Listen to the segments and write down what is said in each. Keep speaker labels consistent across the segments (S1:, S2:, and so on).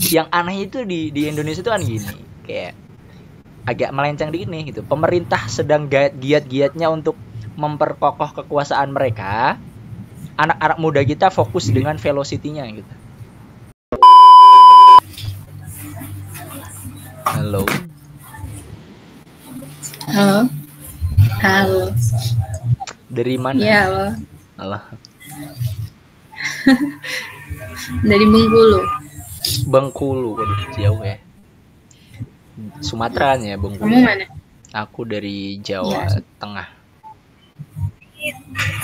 S1: yang aneh itu di Indonesia itu kan gini, kayak agak melenceng dikit nih gitu. Pemerintah sedang giat-giatnya untuk memperkokoh kekuasaan mereka. Anak-anak muda kita fokus dengan velocity-nya gitu. Halo.
S2: Halo. Halo.
S1: Dari mana?
S2: Iya, halo.
S1: Alah.
S2: Dari Bengkulu.
S1: Bengkulu, waduh jauh ya. Sumatera ya Bengkulu.
S2: Kamu mana?
S1: Aku dari Jawa Tengah.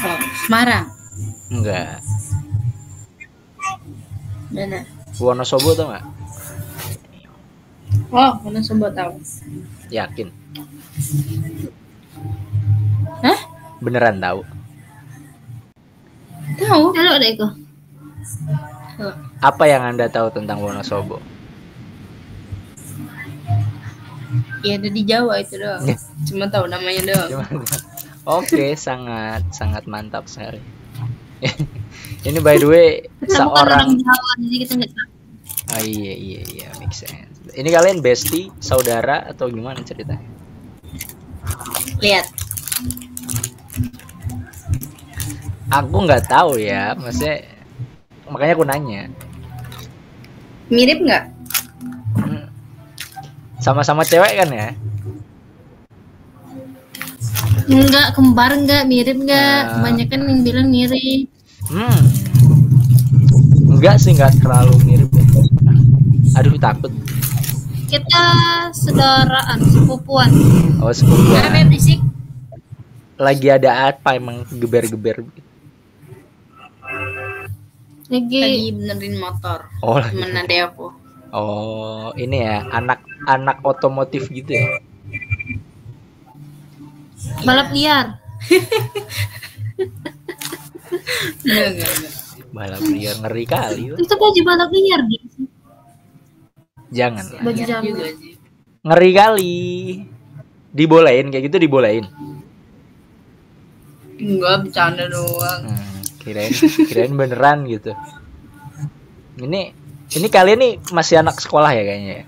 S2: Oh, Semarang.
S1: Enggak.
S2: Mana?
S1: Wonosobo tau nggak?
S2: Oh, Wonosobo tahu.
S1: Yakin?
S2: Hah?
S1: Beneran tahu?
S2: Tahu. Halo, Deko. Halo.
S1: Apa yang Anda tahu tentang Wonosobo?
S2: Ya ada di Jawa itu doang. Cuma tahu namanya doang.
S1: Oke, sangat mantap sekali. Ini by the way seorang
S2: Jawa, jadi kita nggak tahu.
S1: Oh iya, make sense. Ini kalian bestie, saudara atau gimana ceritanya?
S2: Lihat.
S1: Aku nggak tahu ya, maksudnya makanya aku nanya.
S2: Mirip nggak?
S1: Sama-sama cewek kan ya?
S2: Enggak, kembar enggak, mirip enggak? Kebanyakan yang bilang mirip.
S1: Enggak sih, enggak terlalu mirip ya. Aduh, takut.
S2: Kita saudaraan, sepupuan.
S1: Oh, sepupuan.
S2: Kenapa berisik?
S1: Lagi ada apa emang geber-geber?
S2: Lagi benerin motor.
S1: Oh, lagi.
S2: Temen adek aku.
S1: Oh, ini ya, anak otomotif gitu ya.
S2: Balap liar. Enggak.
S1: Balap liar, ngeri kali.
S2: Itu baju balap liar, Di.
S1: Jangan.
S2: Baju juga sih.
S1: Ngeri kali. Dibolehin kayak gitu, dibolehin.
S2: Enggak, bercanda doang.
S1: Kirain beneran gitu. Ini kalian nih masih anak sekolah ya kayaknya ya?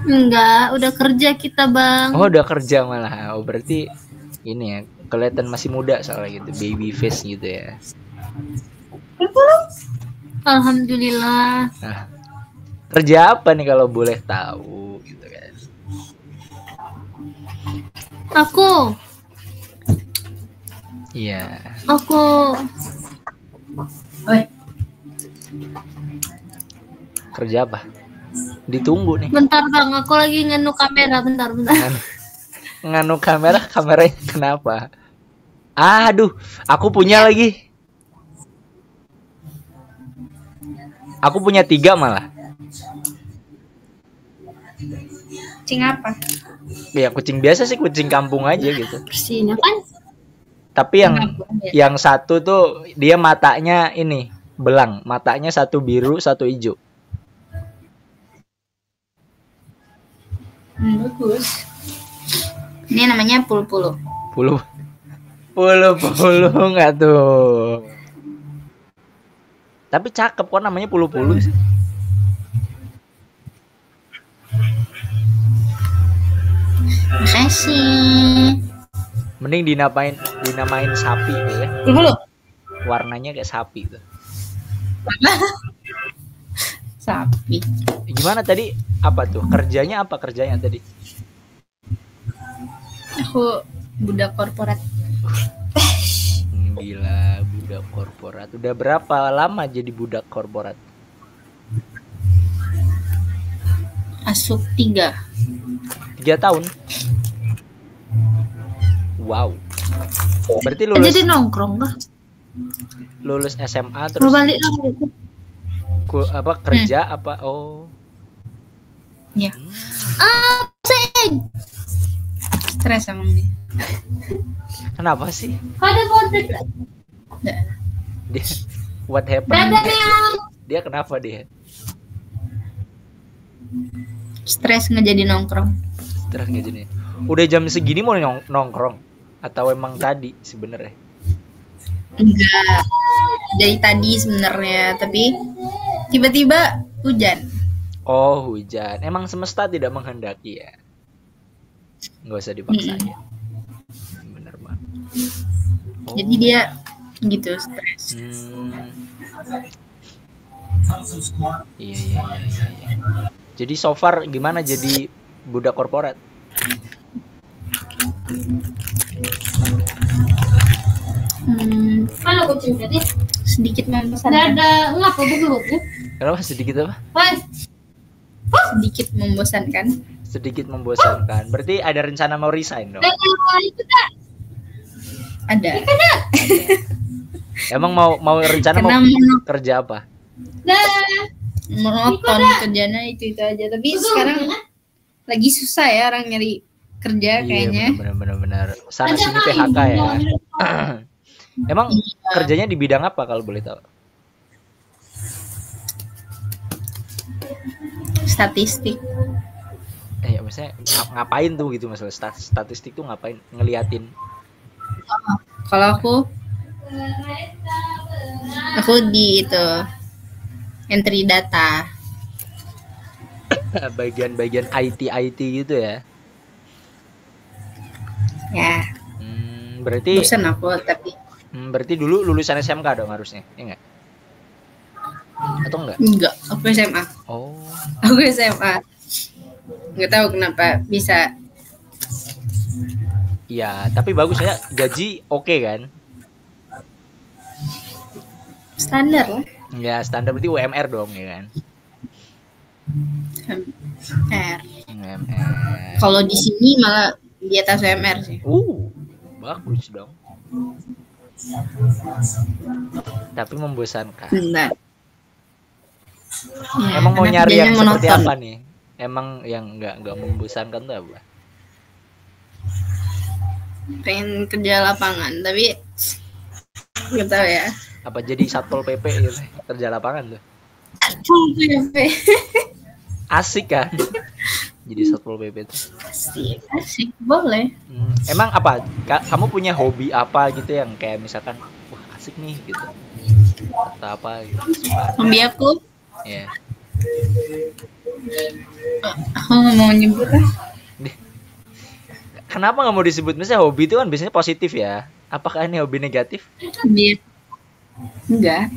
S2: Enggak, udah kerja kita, Bang.
S1: Oh, udah kerja malah. Oh, berarti ini ya, kelihatan masih muda soalnya gitu, baby face gitu ya.
S2: Alhamdulillah.
S1: Nah, kerja apa nih kalau boleh tahu gitu kan?
S2: Aku.
S1: Iya. Kerja apa? Ditunggu nih.
S2: Bentar Bang, aku lagi nganu kamera, bentar.
S1: Nganu kameranya kenapa? Aduh, aku punya lagi. Aku punya 3 malah.
S2: Kucing apa?
S1: Ya kucing biasa sih, kucing kampung aja gitu.
S2: Bersihin kan?
S1: Tapi yang satu tuh dia matanya ini belang, matanya satu biru, satu hijau.
S2: Bagus. Ini namanya pulu-pulu.
S1: Pulu nggak tuh? Tapi cakep kok, namanya pulu-pulu sih.
S2: Makasih.
S1: Mending dinamain sapi gitu ya.
S2: Pulu-pulu.
S1: Warnanya kayak sapi tuh.
S2: Sapi.
S1: Gimana tadi? Apa tuh? Kerjanya tadi?
S2: Aku budak korporat.
S1: Gila, budak korporat. Udah berapa lama jadi budak korporat?
S2: Masuk 3
S1: tahun. Wow. Berarti lulus.
S2: Jadi nongkrong lah.
S1: Lulus SMA terus.
S2: Balik lagi.
S1: Kerja apa? Oh.
S2: Ya. Stres emang dia.
S1: Kenapa sih?
S2: Ada konten.
S1: Dia what happened? Dia kenapa dia?
S2: Stres nggak jadi nongkrong.
S1: Stres nggak jadi. Udah jam segini mau nongkrong atau emang tadi sebenarnya?
S2: Enggak, dari tadi sebenarnya, tapi tiba-tiba hujan.
S1: Oh, hujan. Emang semesta tidak menghendaki ya. Nggak usah dipaksain. Bener banget. Oh.
S2: Jadi dia gitu stres.
S1: Iya. Jadi so far gimana jadi budak korporat?
S2: Halo kucing tadi sedikit membosankan. Ada ngapa belum?
S1: Kenapa sedikit apa?
S2: Sedikit membosankan.
S1: Sedikit membosankan. Berarti ada rencana mau resign dong?
S2: Ada.
S1: Emang mau rencana
S2: Karena
S1: mau kerja apa?
S2: Monoton kerjanya itu aja. Tapi sekarang lagi susah ya orang nyari kerja kayaknya.
S1: Iya benar. Sana sini PHK ya. Emang kerjanya di bidang apa kalau boleh tahu?
S2: Statistik.
S1: Ya maksudnya ngapain tuh gitu masalah statistik tuh ngapain? Ngeliatin.
S2: Kalau aku di itu entry data.
S1: Bagian IT gitu ya.
S2: Ya.
S1: Berarti
S2: bosan aku tapi
S1: berarti dulu lulusan SMK dong harusnya, ya enggak? Atau enggak?
S2: Enggak, aku SMA.
S1: Oh.
S2: Aku SMA. Enggak tahu kenapa bisa.
S1: Iya, tapi bagus ya, gaji oke kan?
S2: Standar lah.
S1: Ya, standar berarti UMR dong ya kan?
S2: UMR.
S1: UMR.
S2: Kalau di sini malah di atas UMR sih.
S1: Bagus dong. Tapi membosankan.
S2: Benar. Ya,
S1: emang mau nyari yang
S2: monoton.
S1: seperti apa nih? Emang yang nggak membosankan tuh apa?
S2: Pengen kerja lapangan, tapi nggak tahu ya.
S1: Apa jadi satpol PP gitu? Kerja lapangan tuh?
S2: Satpol PP.
S1: Asik kan? Jadi satpol PP tuh.
S2: Asik, boleh.
S1: Emang apa? Kamu punya hobi apa gitu yang kayak misalkan, wah asik nih gitu? Atau apa gitu?
S2: Hobi aku?
S1: Iya.
S2: Aku nggak mau nyebut lah.
S1: Kenapa nggak mau disebut? Misalnya hobi itu kan biasanya positif ya. Apakah ini hobi negatif?
S2: Dia enggak.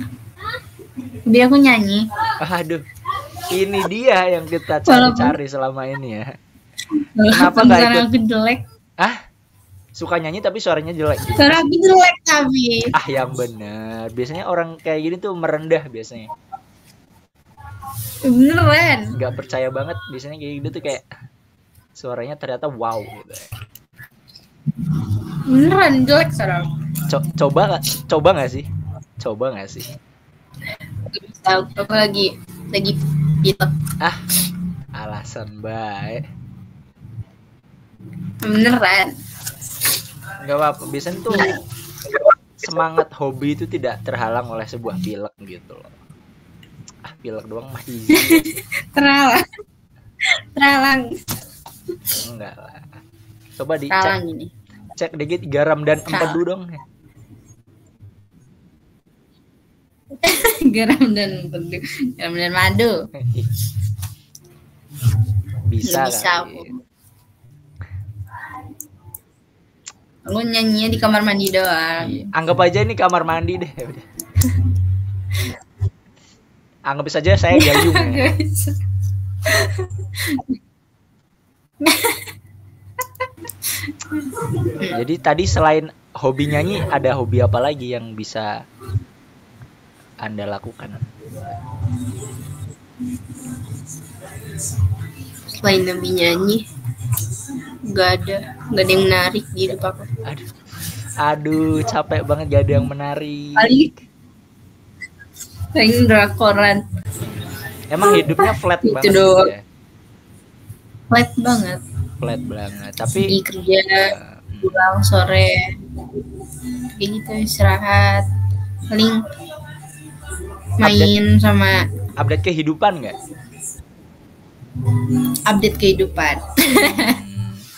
S2: Hobi aku nyanyi.
S1: Aduh, ini dia yang kita cari-cari selama ini ya. Kenapa nggak ikut?
S2: Suara aku jelek.
S1: Suka nyanyi tapi suaranya jelek.
S2: Suara aku jelek tapi.
S1: Yang bener. Biasanya orang kayak gini tuh merendah biasanya.
S2: Beneran.
S1: Nggak percaya banget biasanya kayak gitu tuh kayak suaranya ternyata wow gitu.
S2: Beneran jelek suara.
S1: Coba nggak sih? Coba nggak sih?
S2: Tahu aku lagi pilek.
S1: Alasan baik.
S2: Beneran.
S1: Nggak apa-apa. Biasanya tuh semangat hobi itu tidak terhalang oleh sebuah pilek gitu loh. Pilek doang mah easy.
S2: Terhalang.
S1: Enggak lah. Coba dicek. Cek dikit garam dan empedu dong.
S2: Garam dan empedu. Garam dan madu.
S1: Bisa
S2: aku. Aku nyanyinya di kamar mandi doang.
S1: Anggap aja ini kamar mandi deh. Anggap saja saya gayung ya. Jadi tadi selain hobi nyanyi, ada hobi apa lagi yang bisa Anda lakukan?
S2: Selain hobi nyanyi, nggak ada yang menarik di hidup aku.
S1: Aduh, capek banget gak ada yang menarik.
S2: Paling drakoran.
S1: Emang hidupnya flat
S2: itu
S1: banget
S2: doang.
S1: Gitu ya?
S2: Flat banget.
S1: Tapi
S2: di kerja pulang sore kayak gitu, istirahat, paling main sama
S1: update kehidupan nggak?
S2: Update kehidupan.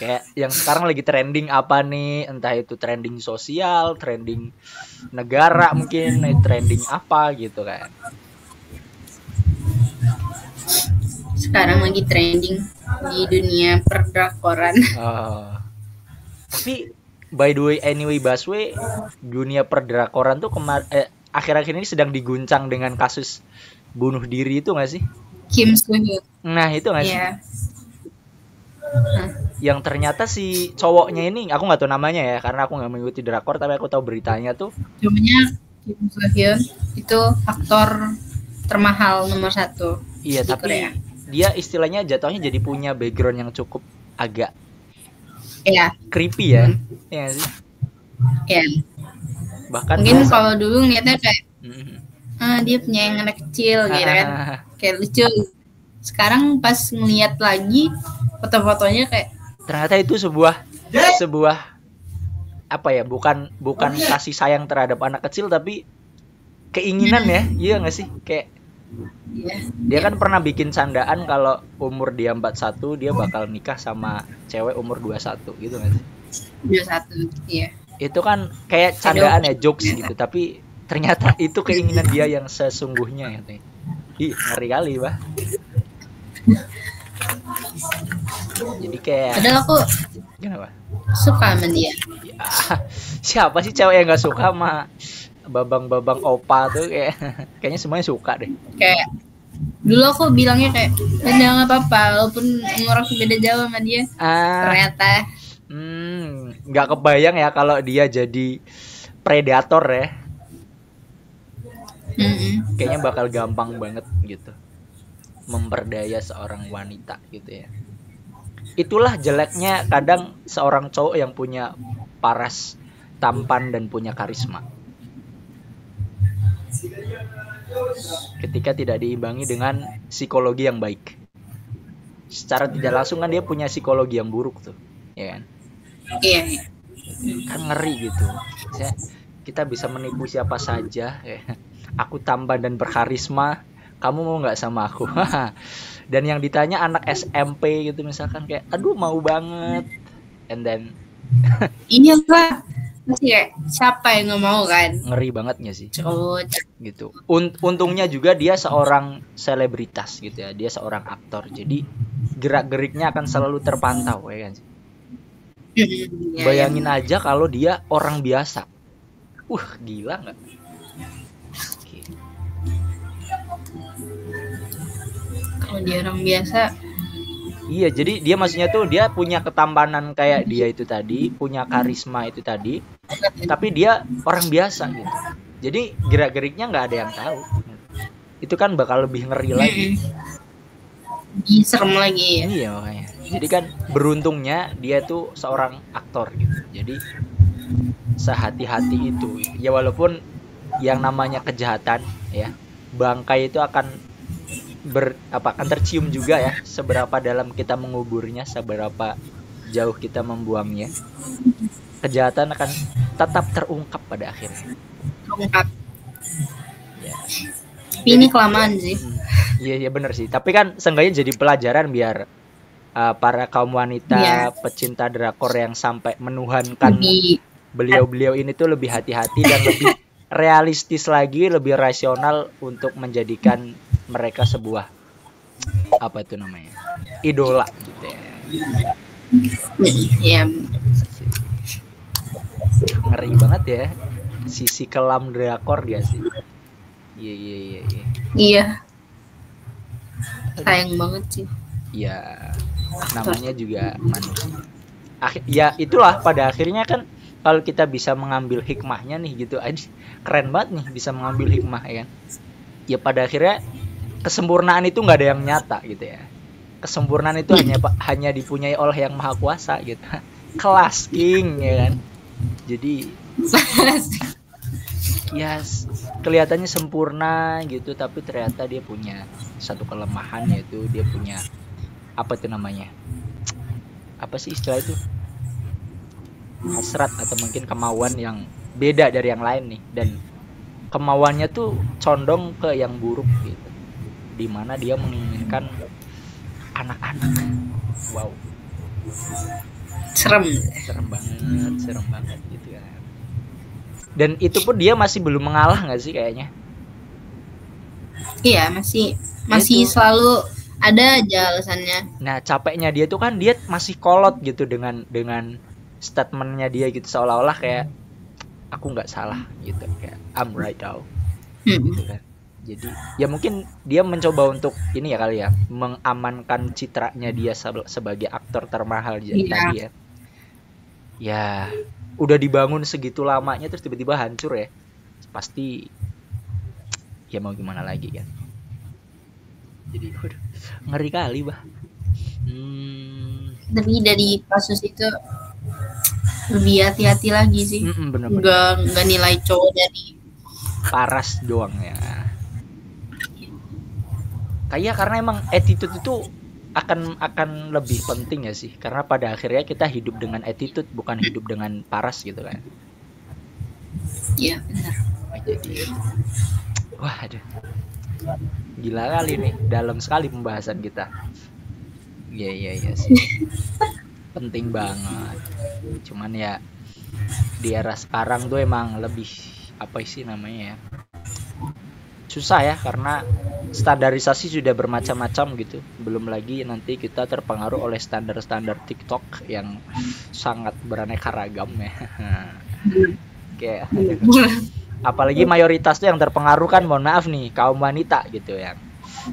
S1: Kayak yang sekarang lagi trending apa nih? Entah itu trending sosial, trending negara mungkin, trending apa gitu kan.
S2: Sekarang lagi trending di dunia perdrakoran.
S1: Oh. Tapi by the way anyway Baswe, dunia perdrakoran tuh akhir-akhir ini sedang diguncang dengan kasus bunuh diri itu nggak sih?
S2: Kim Soo Hyun.
S1: Nah itu nggak sih?
S2: Iya.
S1: Yang ternyata si cowoknya ini, aku nggak tahu namanya ya, karena aku nggak mengikuti drakor, tapi aku tahu beritanya tuh.
S2: Namanya Kim Soo Hyun, itu aktor termahal nomor 1.
S1: Iya, tapi Korea. Dia istilahnya jatuhnya jadi punya background yang cukup agak creepy ya. Iya sih.
S2: Iya.
S1: Bahkan
S2: mungkin kalau dulu ngeliatnya kayak dia punya yang anak kecil gitu kan, kayak lucu. Sekarang pas ngeliat lagi foto-fotonya kayak
S1: ternyata itu sebuah apa ya, bukan kasih sayang terhadap anak kecil, tapi keinginan ya. Iya nggak sih? Kayak dia kan pernah bikin candaan kalau umur dia 41 dia bakal nikah sama cewek umur 21 gitu nggak sih?
S2: 21, iya.
S1: Itu kan kayak candaan ya, jokes gitu, tapi ternyata itu keinginan dia yang sesungguhnya ya. Ih, ngeri kali, Bah. Jadi kayak
S2: padahal aku
S1: kenapa?
S2: Suka sama dia.
S1: Ya, siapa sih cewek yang gak suka sama babang-babang opa tuh? Kayaknya semuanya suka deh.
S2: Kayak dulu aku bilangnya kayak jangan apa-apa walaupun umur aku beda jauh sama dia. Ternyata
S1: nggak kebayang ya kalau dia jadi predator ya. Kayaknya bakal gampang banget gitu memperdaya seorang wanita gitu ya. Itulah jeleknya kadang seorang cowok yang punya paras tampan dan punya karisma. Ketika tidak diimbangi dengan psikologi yang baik. Secara tidak langsung kan dia punya psikologi yang buruk tuh, ya kan?
S2: Iya.
S1: Kan ngeri gitu. Kita bisa menipu siapa saja. Aku tampan dan berkarisma, kamu mau nggak sama aku? Dan yang ditanya anak SMP gitu misalkan, kayak aduh mau banget, and then
S2: iya lah, masih kayak siapa yang nggak mau kan?
S1: Ngeri banget nggak sih? Gitu. Untungnya juga dia seorang selebritas gitu ya, dia seorang aktor, jadi gerak-geriknya akan selalu terpantau ya kan? Bayangin aja kalau dia orang biasa, gila nggak?
S2: Kalau dia orang biasa,
S1: iya, jadi dia maksudnya tuh dia punya ketampanan kayak dia itu tadi, punya karisma itu tadi, tapi dia orang biasa gitu. Jadi gerak-geriknya nggak ada yang tahu. Itu kan bakal lebih ngeri lagi.
S2: Serem lagi ya.
S1: Iya makanya. Jadi kan beruntungnya dia tuh seorang aktor gitu. Jadi sehati-hati itu. Ya walaupun yang namanya kejahatan ya, bangkai itu akan tercium juga ya, seberapa dalam kita menguburnya, seberapa jauh kita membuangnya. Kejahatan akan tetap terungkap pada akhirnya.
S2: Terungkap. Ya. Tapi ini kelamaan sih.
S1: Iya benar sih. Tapi kan seenggaknya jadi pelajaran biar para kaum wanita pecinta drakor yang sampai menuhankan beliau-beliau ini tuh lebih hati-hati dan lebih realistis lagi, lebih rasional untuk menjadikan mereka sebuah apa itu namanya, idola gitu ya.
S2: Iya.
S1: Ngeri banget ya sisi kelam drakor gak sih? Iya.
S2: Iya. Sayang banget sih.
S1: Ya namanya juga manusia. Ya itulah pada akhirnya kan kalau kita bisa mengambil hikmahnya nih gitu aja, keren banget nih bisa mengambil hikmah ya kan. Ya pada akhirnya kesempurnaan itu nggak ada yang nyata gitu ya. Kesempurnaan itu hanya dipunyai oleh yang maha kuasa gitu. Kelas king ya kan. Jadi kelihatannya sempurna gitu, tapi ternyata dia punya satu kelemahan, yaitu dia punya apa itu namanya? Apa sih istilah itu? Hasrat atau mungkin kemauan yang beda dari yang lain nih, dan kemauannya tuh condong ke yang buruk gitu, dimana dia menginginkan anak-anak. Wow.
S2: serem
S1: banget gitu kan. Dan itu pun dia masih belum mengalah nggak sih kayaknya?
S2: Iya, masih selalu ada aja alasannya.
S1: Nah, capeknya dia tuh kan dia masih kolot gitu dengan statementnya dia gitu, seolah-olah kayak aku nggak salah gitu, kayak I'm right now gitu kan. Jadi ya mungkin dia mencoba untuk ini ya kali ya, mengamankan citranya dia sebagai aktor termahal tadi ya. Ya udah dibangun segitu lamanya terus tiba-tiba hancur ya, pasti ya mau gimana lagi kan. Jadi ngeri kali bah.
S2: Tapi dari kasus itu lebih hati-hati lagi sih. Bener-bener. Nggak nilai cowok dari
S1: paras doang ya. Kayak karena emang attitude itu akan lebih penting ya sih, karena pada akhirnya kita hidup dengan attitude, bukan hidup dengan paras gitu kan.
S2: Iya benar.
S1: Jadi wah aduh, gila kali nih, dalam sekali pembahasan kita. Iya sih. Penting banget. Cuman ya di era sekarang tuh emang lebih apa sih namanya ya, susah ya, karena standarisasi sudah bermacam-macam gitu. Belum lagi nanti kita terpengaruh oleh standar-standar TikTok yang sangat beraneka ragam ya. Kayak apalagi mayoritas tuh yang terpengaruh kan, mohon maaf nih, kaum wanita gitu, yang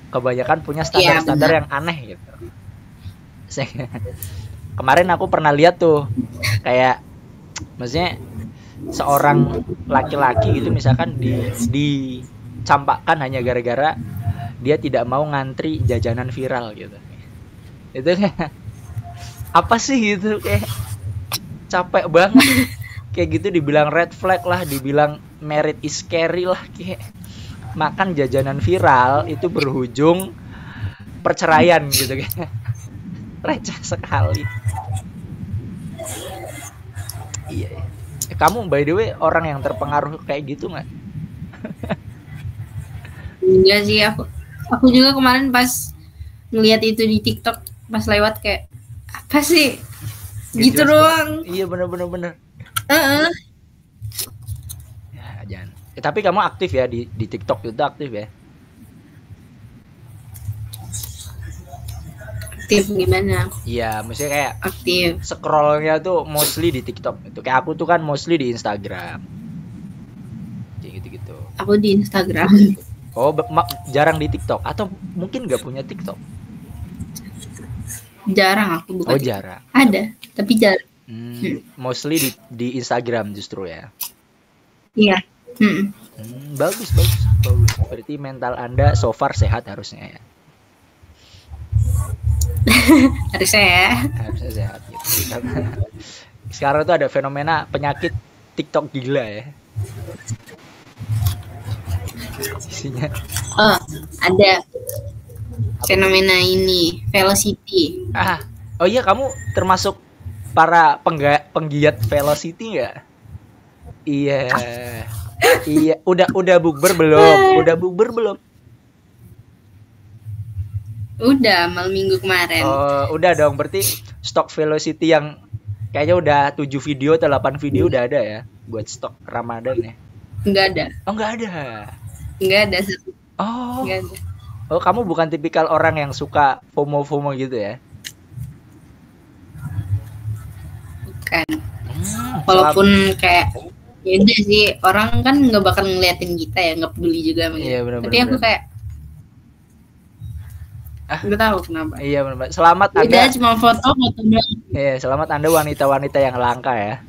S1: kebanyakan punya standar-standar yang aneh gitu. Kemarin aku pernah lihat tuh, kayak maksudnya seorang laki-laki gitu misalkan dicampakkan hanya gara-gara dia tidak mau ngantri jajanan viral gitu. Itu kayak apa sih gitu, kayak capek banget. Kayak gitu dibilang red flag lah, dibilang married is scary lah, kayak makan jajanan viral itu berujung perceraian gitu kayak. Receh sekali. Iya. Kamu by the way orang yang terpengaruh kayak gitu nggak?
S2: Enggak sih, aku juga kemarin pas ngeliat itu di TikTok pas lewat kayak apa sih gitu doang.
S1: Iya bener. Ya jangan. Tapi kamu aktif ya di TikTok itu, aktif ya?
S2: Aktif gimana?
S1: Iya, maksudnya kayak
S2: aktif.
S1: Scrollnya tuh mostly di TikTok itu. Kayak aku tuh kan mostly di Instagram. Kayak gitu-gitu.
S2: Aku di Instagram.
S1: Oh, jarang di TikTok atau mungkin nggak punya TikTok?
S2: Jarang aku buka.
S1: Oh, jarang.
S2: Ada, tapi jarang.
S1: Mostly di Instagram justru ya.
S2: Iya.
S1: Bagus. Berarti mental Anda so far sehat harusnya ya. Harusnya sehat gitu. Sekarang tuh ada fenomena penyakit TikTok gila ya. Isinya.
S2: Oh, ada fenomena ini, velocity.
S1: Oh iya, kamu termasuk para penggiat velocity nggak? Iya. Iya, udah bukber belum?
S2: Udah, malam minggu kemarin.
S1: Oh, udah dong. Berarti stok velocity yang kayaknya udah 7 video atau 8 video udah ada ya buat stok Ramadan ya?
S2: Enggak ada.
S1: Oh, enggak ada.
S2: Enggak ada.
S1: Oh.
S2: Enggak ada.
S1: Oh, kamu bukan tipikal orang yang suka FOMO gitu ya?
S2: Bukan. Walaupun kayak ya udah sih, orang kan nggak bakal ngeliatin kita ya, nggak peduli juga.
S1: Iya, bener,
S2: tapi aku kayak nggak tahu kenapa.
S1: Iya benar. Selamat
S2: Anda. Udah cuma foto doang.
S1: Iya, selamat Anda wanita-wanita yang langka ya.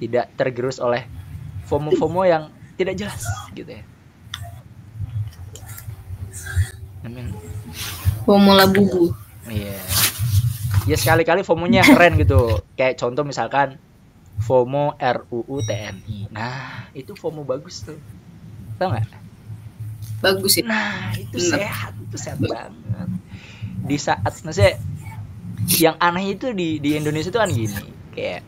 S1: Tidak tergerus oleh FOMO yang tidak jelas gitu ya.
S2: FOMO labubu.
S1: Iya. Ya sekali-kali FOMO-nya keren gitu. Kayak contoh misalkan FOMO RUU TNI. Nah, itu FOMO bagus tuh. Tahu nggak?
S2: Bagus sih.
S1: Nah, itu sehat banget. Di saat maksudnya yang aneh itu di Indonesia itu kan gini, kayak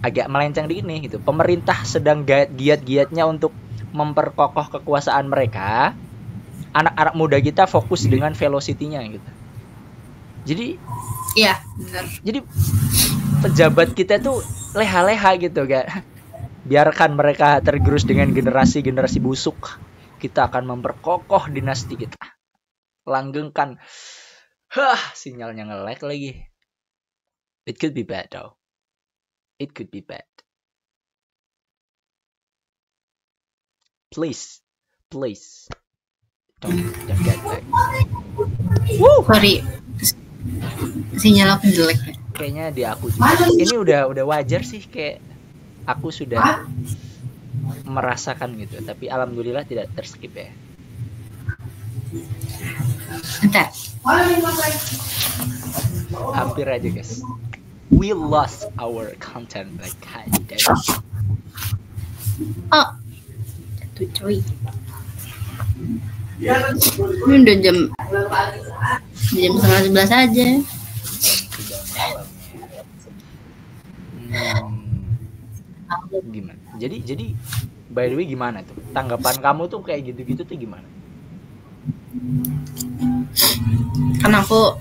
S1: agak melenceng dikit nih gitu. Pemerintah sedang giat-giatnya untuk memperkokoh kekuasaan mereka. Anak-anak muda kita fokus dengan velocity-nya gitu. Jadi
S2: iya, benar.
S1: Jadi pejabat kita tuh leha-leha gitu kan. Biarkan mereka tergerus dengan generasi-generasi busuk. Kita akan memperkokoh dinasti kita. Langgengkan. Sinyalnya nge-lag lagi. It could be bad though. It could be bad. Please. Don't get lag.
S2: Sorry. Sinyal aku jelek ya.
S1: Kayaknya di aku juga. Ini udah wajar sih, kayak aku sudah merasakan gitu. Tapi alhamdulillah tidak terskip ya.
S2: Bentar.
S1: Hampir aja guys. We lost our content like that.
S2: Oh. Jatuh coy. Ini udah jam 11:30 aja.
S1: Sudah malam ya. Gimana? Jadi by the way gimana tuh? Tanggapan kamu tuh kayak gitu-gitu tuh gimana?
S2: Kan aku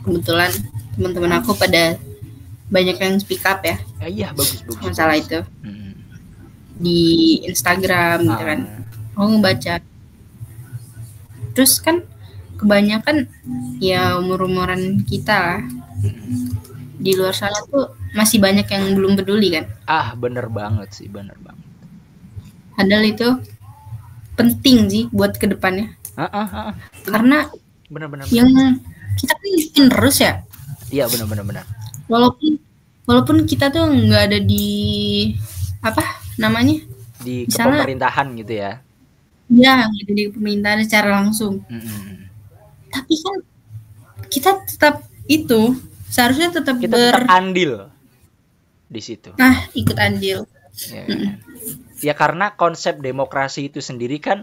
S2: kebetulan teman-teman aku pada banyak yang speak up ya.
S1: Iya, bagus.
S2: Masalah itu. Di Instagram gitu kan. Aku ngebaca. Terus kan kebanyakan ya umur-umuran kita lah. Di luar sana tuh masih banyak yang belum peduli kan.
S1: Bener banget sih, bener banget.
S2: Padahal itu penting sih buat kedepannya. Karena
S1: bener.
S2: Yang kita kan bikin terus ya.
S1: Iya, bener.
S2: Walaupun kita tuh nggak ada di apa namanya
S1: di kepemerintahan gitu ya.
S2: Ya, nggak ada di pemerintahan secara langsung. Tapi kan kita tetap itu seharusnya tetap
S1: tetap andil di situ.
S2: Ikut andil.
S1: Ya karena konsep demokrasi itu sendiri kan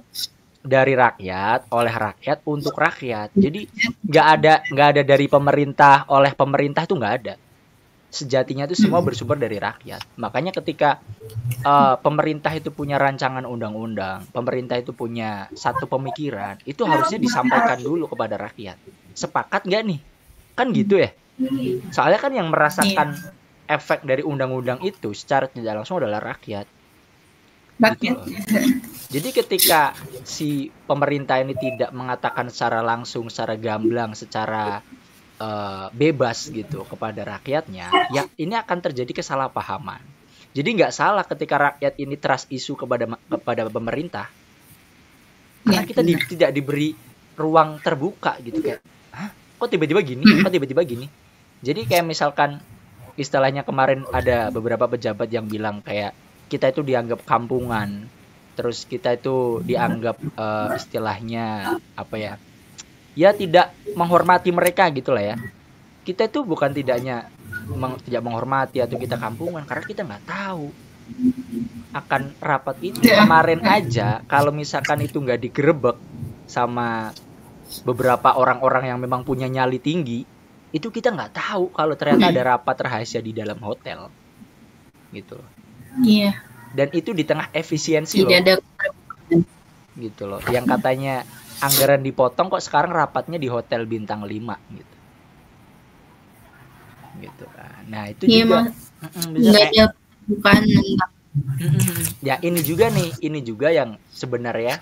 S1: dari rakyat, oleh rakyat, untuk rakyat. Jadi nggak ada dari pemerintah, oleh pemerintah itu nggak ada. Sejatinya itu semua bersumber dari rakyat. Makanya ketika pemerintah itu punya rancangan undang-undang, pemerintah itu punya satu pemikiran, itu harusnya disampaikan dulu kepada rakyat. Sepakat nggak nih? Kan gitu ya. Soalnya kan yang merasakan efek dari undang-undang itu secara tidak langsung adalah rakyat. Gitu. Jadi ketika si pemerintah ini tidak mengatakan secara langsung, secara gamblang, secara bebas gitu kepada rakyatnya, ya ini akan terjadi kesalahpahaman. Jadi nggak salah ketika rakyat ini trust isu kepada pemerintah, karena kita tidak diberi ruang terbuka gitu, kayak kok tiba-tiba gini. Jadi kayak misalkan istilahnya kemarin ada beberapa pejabat yang bilang kayak kita itu dianggap kampungan, terus kita itu dianggap istilahnya apa ya? Ya tidak menghormati mereka gitulah ya. Kita itu bukan tidak menghormati atau kita kampungan, karena kita nggak tahu akan rapat itu. Kemarin aja kalau misalkan itu nggak digerebek sama beberapa orang-orang yang memang punya nyali tinggi, itu kita nggak tahu kalau ternyata ada rapat rahasia di dalam hotel gitu.
S2: Iya.
S1: Dan itu di tengah efisiensi loh. Gitu loh. Yang katanya anggaran dipotong, kok sekarang rapatnya di hotel bintang 5 gitu. Gitu kan. Nah, itu juga
S2: bukan.
S1: Ya, ini juga yang sebenarnya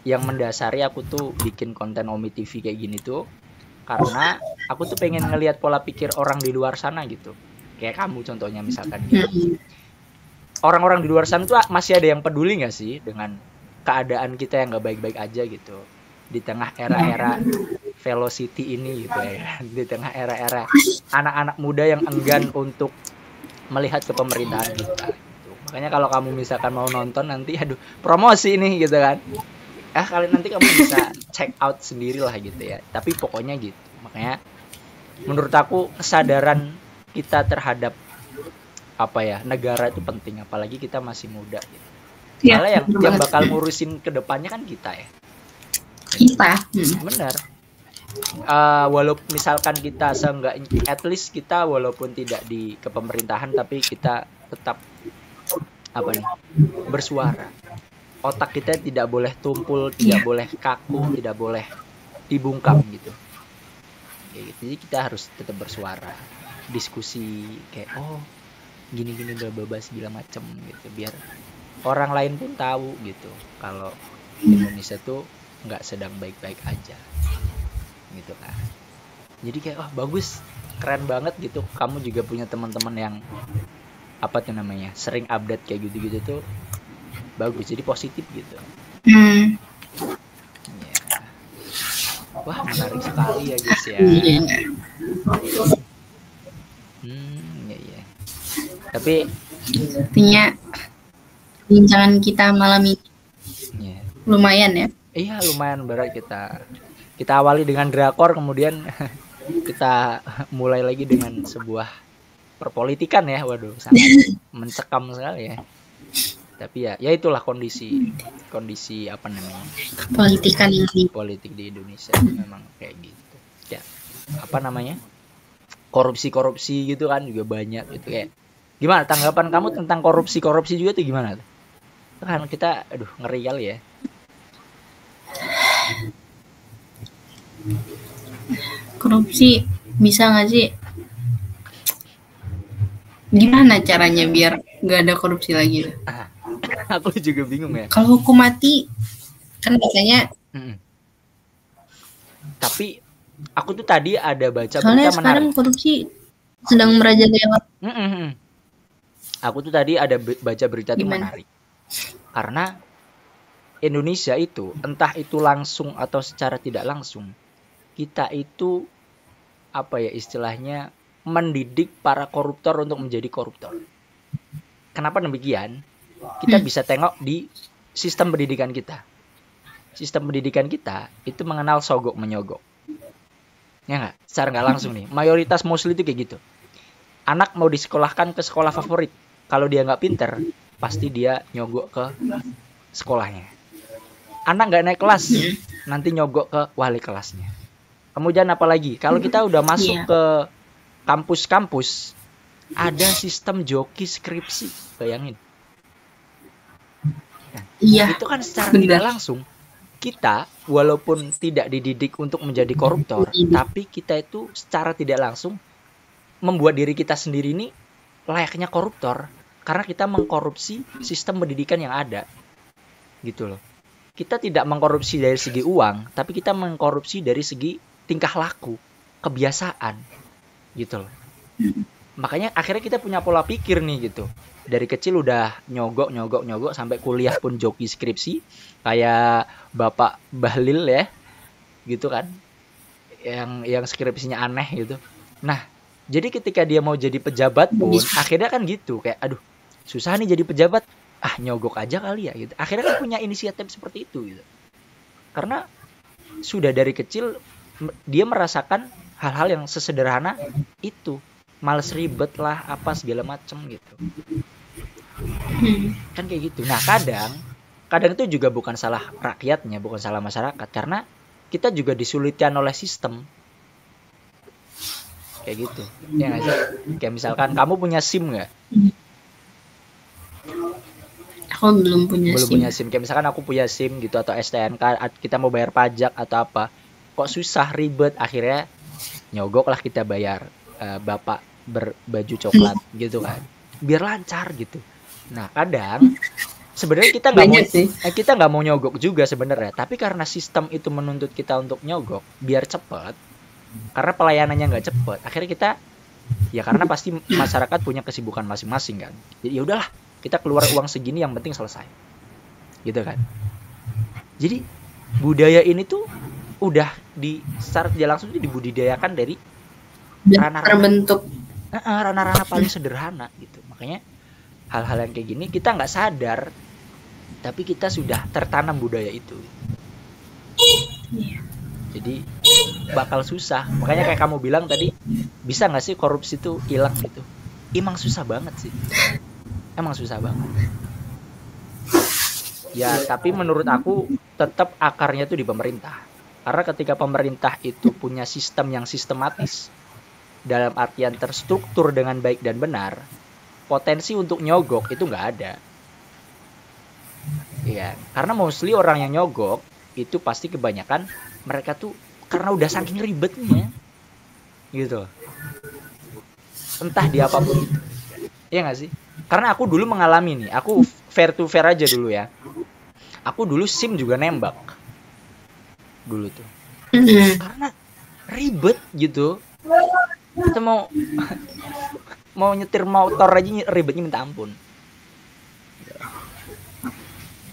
S1: yang mendasari aku tuh bikin konten Omi TV kayak gini tuh, karena aku tuh pengen ngelihat pola pikir orang di luar sana gitu. Kayak kamu contohnya misalkan gitu. Orang-orang di luar sana tuh masih ada yang peduli nggak sih dengan keadaan kita yang nggak baik-baik aja gitu di tengah era-era velocity ini gitu ya, di tengah era-era anak-anak muda yang enggan untuk melihat kepemerintahan kita gitu. Makanya kalau kamu misalkan mau nonton nanti, promosi nih gitu kan, kalian nanti kamu bisa check out sendiri lah gitu ya. Tapi pokoknya gitu. Makanya menurut aku kesadaran kita terhadap negara itu penting, apalagi kita masih muda gitu. Soalnya yang bakal ngurusin ke depannya kan kita ya. Benar. Walaupun misalkan kita at least kita walaupun tidak di kepemerintahan, tapi kita tetap bersuara. Otak kita tidak boleh tumpul, tidak boleh kaku, tidak boleh dibungkam gitu. Jadi kita harus tetap bersuara. diskusi kayak gini-gini bla bla bla segala macem gitu, biar orang lain pun tahu gitu kalau Indonesia tuh nggak sedang baik-baik aja gitu kan. Jadi kayak bagus, keren banget gitu, kamu juga punya teman-teman yang apa tuh namanya sering update kayak gitu-gitu tuh bagus, jadi positif gitu. Ya. Wah, menarik sekali ya guys ya. Ya. Tapi
S2: artinya perbincangan kita malam ini lumayan ya.
S1: Iya, lumayan berat. Kita awali dengan drakor, kemudian kita mulai lagi dengan sebuah perpolitikan ya. Waduh, sangat mencekam sekali ya. Tapi ya itulah kondisi apa namanya? Politik di Indonesia memang kayak gitu. Ya, apa namanya? Korupsi gitu kan juga banyak gitu kayak. Gimana tanggapan kamu tentang korupsi juga tuh gimana tuh? Kan kita ngeri kali ya.
S2: Korupsi bisa nggak sih? Gimana caranya biar nggak ada korupsi lagi?
S1: Aku juga bingung ya.
S2: Kalau hukum mati kan biasanya.
S1: Tapi aku tuh tadi ada baca berita
S2: menarik. Sekarang korupsi sedang merajalela.
S1: Aku tuh tadi ada baca berita tuh menarik. Karena Indonesia itu entah itu langsung atau secara tidak langsung, kita itu apa ya istilahnya mendidik para koruptor untuk menjadi koruptor. Kenapa demikian? Kita bisa tengok di sistem pendidikan kita. Sistem pendidikan kita itu mengenal sogok menyogok. Ya nggak? Secara nggak langsung nih. Mayoritas mostly itu kayak gitu. Anak mau disekolahkan ke sekolah favorit. Kalau dia nggak pinter, pasti dia nyogok ke sekolahnya. Anak nggak naik kelas, nanti nyogok ke wali kelasnya. Kemudian apalagi kalau kita udah masuk ke kampus-kampus, ada sistem joki skripsi, bayangin. Nah, itu kan secara tidak langsung kita walaupun tidak dididik untuk menjadi koruptor, tapi kita itu secara tidak langsung membuat diri kita sendiri ini layaknya koruptor karena kita mengkorupsi sistem pendidikan yang ada, gitu loh. Kita tidak mengkorupsi dari segi uang, tapi kita mengkorupsi dari segi tingkah laku, kebiasaan, gitu loh. Makanya akhirnya kita punya pola pikir nih gitu. Dari kecil udah nyogok sampai kuliah pun joki skripsi, kayak Bapak Bahlil ya, gitu kan, yang skripsinya aneh gitu. Nah, jadi ketika dia mau jadi pejabat pun, akhirnya kan gitu, kayak aduh susah nih jadi pejabat. Nyogok aja kali ya gitu. Akhirnya kan punya inisiatif seperti itu gitu. Karena sudah dari kecil dia merasakan hal-hal yang sesederhana itu. Males ribet lah apa segala macem gitu. Kan kayak gitu. Nah, kadang itu juga bukan salah rakyatnya, bukan salah masyarakat, karena kita juga disulitkan oleh sistem. Kayak gitu. Ya nggak sih? Kayak misalkan kamu punya SIM nggak?
S2: Aku belum punya
S1: SIM. Kayak misalkan aku punya SIM gitu atau STNK, kita mau bayar pajak atau apa, kok susah ribet, akhirnya nyogok lah kita bayar bapak berbaju coklat gitu kan, biar lancar gitu. Nah, kadang sebenarnya kita nggak mau nyogok juga sebenarnya, tapi karena sistem itu menuntut kita untuk nyogok biar cepet, karena pelayanannya nggak cepet, akhirnya kita ya karena pasti masyarakat punya kesibukan masing-masing kan, jadi ya udahlah kita keluar uang segini yang penting selesai, gitu kan. Jadi budaya ini tuh udah secara tidak langsung itu dibudidayakan dari ranah-ranah paling sederhana gitu. Makanya hal-hal yang kayak gini kita nggak sadar, tapi kita sudah tertanam budaya itu. Jadi bakal susah. Makanya kayak kamu bilang tadi, bisa nggak sih korupsi itu hilang gitu? Emang susah banget sih. Emang susah banget. Ya, tapi menurut aku tetap akarnya tuh di pemerintah. Karena ketika pemerintah itu punya sistem yang sistematis, dalam artian terstruktur dengan baik dan benar, potensi untuk nyogok itu nggak ada. Iya, karena mostly orang yang nyogok itu pasti kebanyakan mereka tuh karena udah saking ribetnya, gitu. entah di apapun itu. Iya nggak sih? Karena aku dulu mengalami nih, aku fair to fair aja dulu ya. Aku dulu SIM juga nembak dulu tuh, karena ribet gitu. Kita mau nyetir motor aja ribetnya minta ampun.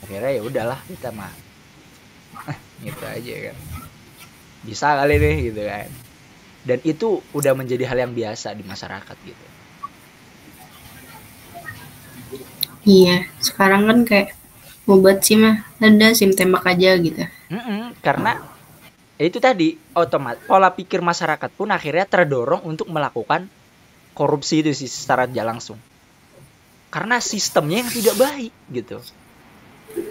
S1: Akhirnya ya udahlah kita mah gitu aja kan, bisa kali nih gitu kan. Dan itu udah menjadi hal yang biasa di masyarakat gitu.
S2: Iya, sekarang kan kayak mau buat SIM mah ada SIM tembak aja gitu.
S1: Karena itu tadi otomatis pola pikir masyarakat pun akhirnya terdorong untuk melakukan korupsi itu sih secara tidak langsung. Karena sistemnya yang tidak baik gitu.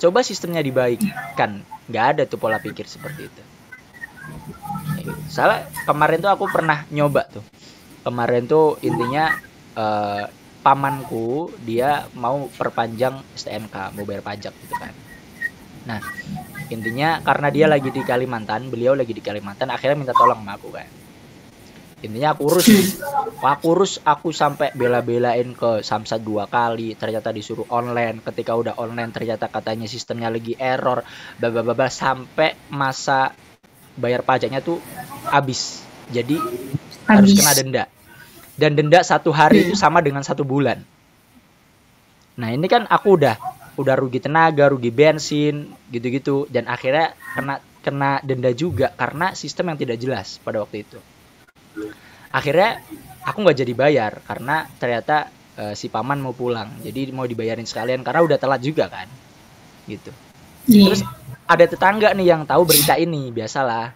S1: Coba sistemnya dibaikkan, nggak ada tuh pola pikir seperti itu. Soalnya kemarin tuh aku pernah nyoba tuh. Kemarin tuh intinya pamanku dia mau perpanjang STNK, mau bayar pajak gitu kan. Nah, intinya karena dia lagi di Kalimantan, beliau lagi di Kalimantan, akhirnya minta tolong sama aku kan. Intinya aku urus, aku sampai bela-belain ke Samsat 2 kali, ternyata disuruh online. Ketika udah online ternyata katanya sistemnya lagi error, sampai masa bayar pajaknya tuh habis. Jadi harus kena denda. Dan denda 1 hari itu sama dengan 1 bulan. Nah ini kan aku udah rugi tenaga, rugi bensin, gitu-gitu. Dan akhirnya kena denda juga karena sistem yang tidak jelas pada waktu itu. Akhirnya aku nggak jadi bayar karena ternyata si paman mau pulang. Jadi mau dibayarin sekalian karena udah telat juga kan. Gitu. Terus ada tetangga nih yang tahu berita ini, biasalah.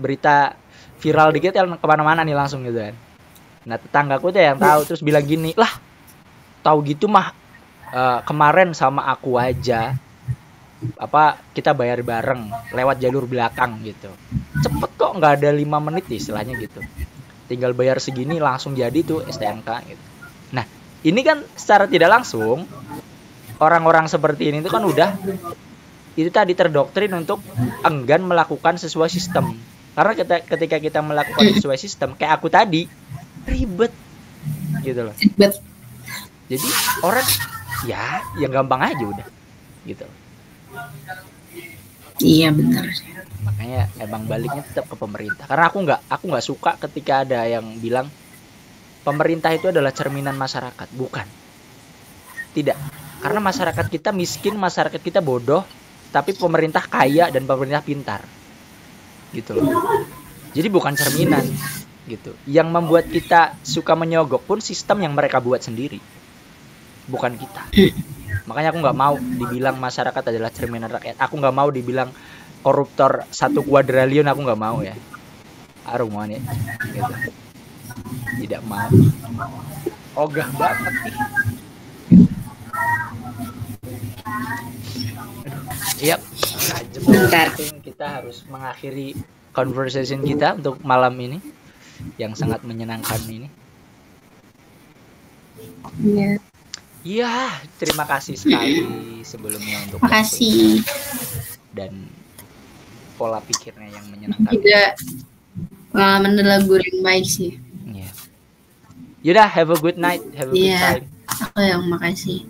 S1: Berita viral dikit yang kemana-mana nih langsung gitu kan. Nah tetanggaku tuh yang tahu terus bilang gini, lah tahu gitu mah kemarin sama aku aja kita bayar bareng lewat jalur belakang gitu, cepet kok, nggak ada 5 menit istilahnya gitu, tinggal bayar segini langsung jadi tuh STNK gitu. Nah ini kan secara tidak langsung orang-orang seperti ini tuh kan udah itu tadi terdoktrin untuk enggan melakukan sesuai sistem. Karena ketika kita melakukan sesuai sistem kayak aku tadi ribet gitu loh. Jadi orang ya yang gampang aja udah gitu.
S2: Iya benar.
S1: Makanya emang baliknya tetap ke pemerintah. Karena aku nggak suka ketika ada yang bilang pemerintah itu adalah cerminan masyarakat. Bukan. Tidak. Karena masyarakat kita miskin, masyarakat kita bodoh, tapi pemerintah kaya dan pemerintah pintar. Gitu loh. Jadi bukan cerminan gitu. Yang membuat kita suka menyogok pun sistem yang mereka buat sendiri. Bukan kita. Makanya aku nggak mau dibilang masyarakat adalah cerminan rakyat. Aku nggak mau dibilang koruptor 1 kuadriliun, aku nggak mau ya. Aruman ya. Gitu. Tidak mau. Ogah banget nih. Yap. Bentar. Kita harus mengakhiri conversation kita untuk malam ini yang sangat menyenangkan ini.
S2: Iya.
S1: Iya, terima kasih sekali sebelumnya untuk
S2: makasih
S1: dan pola pikirnya yang menyenangkan.
S2: Juga pengalaman lagu yang baik sih.
S1: Iya. Yaudah, have a good night, have a good time.
S2: Aku yang makasih.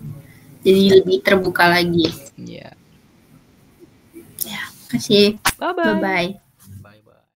S2: Jadi lebih terbuka lagi.
S1: Iya.
S2: Ya, makasih.
S1: Bye bye.
S2: Bye bye.